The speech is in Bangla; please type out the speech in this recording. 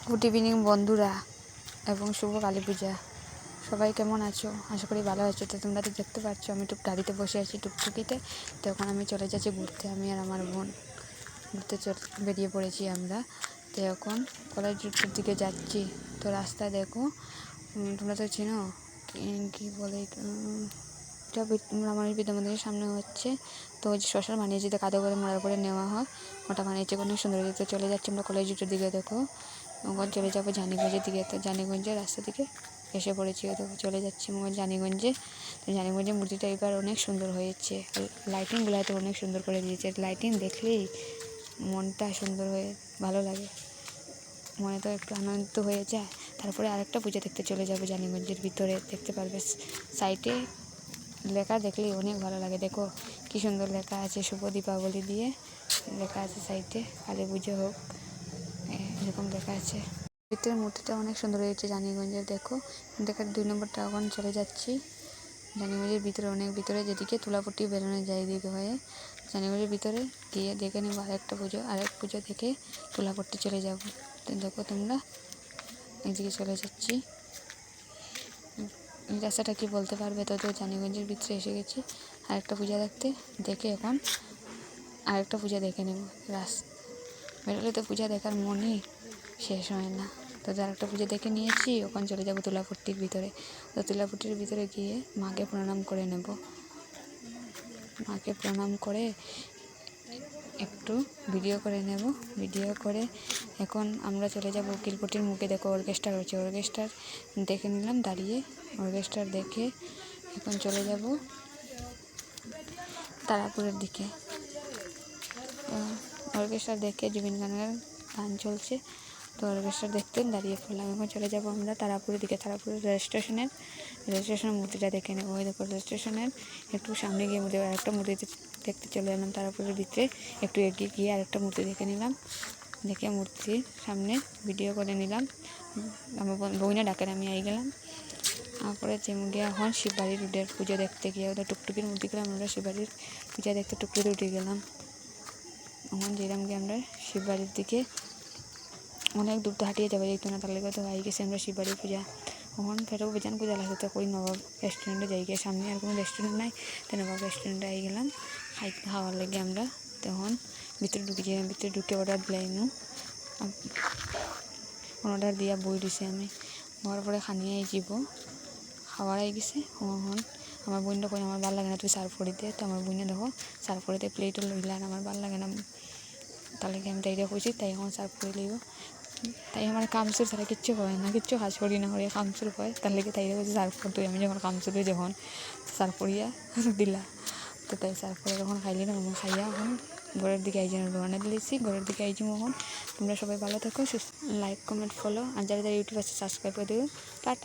গুড ইভিনিং বন্ধুরা এবং শুভ কালী পূজা। সবাই কেমন আছো? আশা করি ভালো আছো। তো তোমরা তো দেখতে পাচ্ছ আমি গাড়িতে বসে আছি টুকটুকিতে। তো এখন আমি চলে যাচ্ছি ঘুরতে, আমি আর আমার বোন ঘুরতে বেরিয়ে পড়েছি আমরা। তো এখন কলেজ রুটের দিকে যাচ্ছি। তো রাস্তায় দেখো, তোমরা তো চেনো কী বলে, আমার বিদ্যা মন্দিরের সামনে হচ্ছে। তো ওই যে শ্মশান বানিয়েছে, তো কাদা করে মোড়ার করে নেওয়া হয়, ওটা বানিয়েছে অনেক সুন্দর। তো চলে যাচ্ছি আমরা কলেজ রুটের দিকে। দেখো এখন চলে যাবো জানিগঞ্জের দিকে। তো জানিগঞ্জের রাস্তা থেকে এসে পড়েছি। তো চলে যাচ্ছি জানিগঞ্জে। তো জানিগঞ্জের মূর্তিটা এবার অনেক সুন্দর হয়েছে, লাইটিংগুলো তো অনেক সুন্দর করে দিয়েছে। লাইটিং দেখলেই মনটা সুন্দর হয়ে ভালো লাগে, মনে তো একটু আনন্দিত হয়ে যায়। তারপরে আরেকটা পূজা দেখতে চলে যাবো জানিগঞ্জের ভিতরে। দেখতে পারবে সাইটে লেখা দেখলেই অনেক ভালো লাগে। দেখো কি সুন্দর লেখা আছে, শুভ দীপাবলি দিয়ে লেখা আছে সাইটে, কালী পুজো হোক এরকম লেখা আছে। ভিতরের মূর্তিটা অনেক সুন্দর হয়েছে জানিগঞ্জের। দেখো 2 নম্বরটা এখন চলে যাচ্ছি জানিগঞ্জের ভিতরে, অনেক ভিতরে, যেদিকে তুলাপট্টি বেরোনো যায় এদিকে হয়ে জানিগঞ্জের ভিতরে গিয়ে দেখে নেবো আরেক পুজো দেখে তুলাপট্টি চলে যাব। তো দেখো তোমরা এদিকে চলে যাচ্ছি। এই রাস্তাটা কি বলতে পারবে? তো জানিগঞ্জের ভিতরে এসে গেছি আরেকটা পূজা দেখতে। দেখে এখন আরেকটা পূজা দেখে নেব। বেরোলে তো পূজা দেখার মনই শেষ হয় না। তো আরেকটা পূজা দেখে নিয়েছি, ওখানে চলে যাব তুলাপট্টির ভিতরে। তো তুলাপট্টির ভিতরে গিয়ে মাকে প্রণাম করে নেব। মাকে প্রণাম করে একটু ভিডিও করে নেব। ভিডিও করে এখন আমরা চলে যাব উকিলপট্টির মুখে। দেখো অর্কেস্ট্রা হচ্ছে, অর্কেস্ট্রার দেখে নিলাম দাঁড়িয়ে। অর্কেস্ট্রার দেখে এখন চলে যাব তারাপুরের দিকে। অর্কেস্ট্রা দেখে জুবিন গানের গান চলছে, তো অর্কেস্ট্রা দেখতে দাঁড়িয়ে পড়লাম। এখন চলে যাব আমরা তারাপুরের দিকে। তারাপুরের রেজিস্ট্রেশনের মূর্তিটা দেখে নেব। ওই দেখো রেজিস্ট্রেশনের একটু সামনে গিয়ে আরেকটা মূর্তি দেখতে চলে এলাম। তারাপুরের ভিতরে একটু এগিয়ে গিয়ে আরেকটা মূর্তি দেখে নিলাম। দেখে মূর্তির সামনে ভিডিও করে নিলাম। আমার বইনা ডাকের আমি আই গেলাম। তারপরে গিয়ে এখন শিববাড়ির রোডের পুজো দেখতে গিয়ে ওদের টুকটুকির মূর্তি গেলাম। আমরা শিববাড়ির পূজা দেখতে টুকটুকি উঠে গেলাম। এখন যেলাম গিয়ে আমরা শিববাড়ির দিকে। অনেক দূর তো হাঁটিয়ে যাওয়া যেত না, তাহলে তো হয়ে গেছি আমরা শিববাড়ির পূজা। এখন ফেরো বেজান পূজা লাগছে, তো ওই নবাব রেস্টুরেন্টে যাই গিয়ে, সামনে আর কোনো রেস্টুরেন্ট নাই, তো নবাব রেস্টুরেন্টে আই গেলাম খাওয়ার লাগে আমরা। তখন ভিতরে ঢুকেছিলাম, ভিতরে ঢুকে অর্ডার দিলাম। অর্ডার দিয়া বই দিছে, আমি হওয়ার পরে খানিয়ে যাব খাওয়ার আই গেছে। এখন আমার বোনটা কই আমার ভালো লাগে না, তুই সার্ভ করে দে। তো আমার বোনে দেখো সার্ভ করে দিয়ে প্লেটও লইলা, আর আমার ভালো লাগে না, তাহলে আমি তাইটা কইছি তাই এখন সার্ভ করে লইব। তাই আমার কামচুর ছাড়া কিচ্ছু হয় না, কিচ্ছু কাজ করি না, হয়ে কামচুর হয়, তার লেগে তাই কইছি সার্ভ করতে। আমি যখন কামচুরে যখন সার্ভ করিয়া দিলা, তো তাই সার্ভ করে যখন খাইলি না, আমি খাইয়া এখন ঘরের দিকে আইছি, রওনা দিয়েছি ঘরের দিকে আইছি। এখন তোমরা সবাই ভালো থাকো, লাইক কমেন্ট ফলো, আর যারা ইউটিউব আছে সাবস্ক্রাইব করে দিও। টাটা।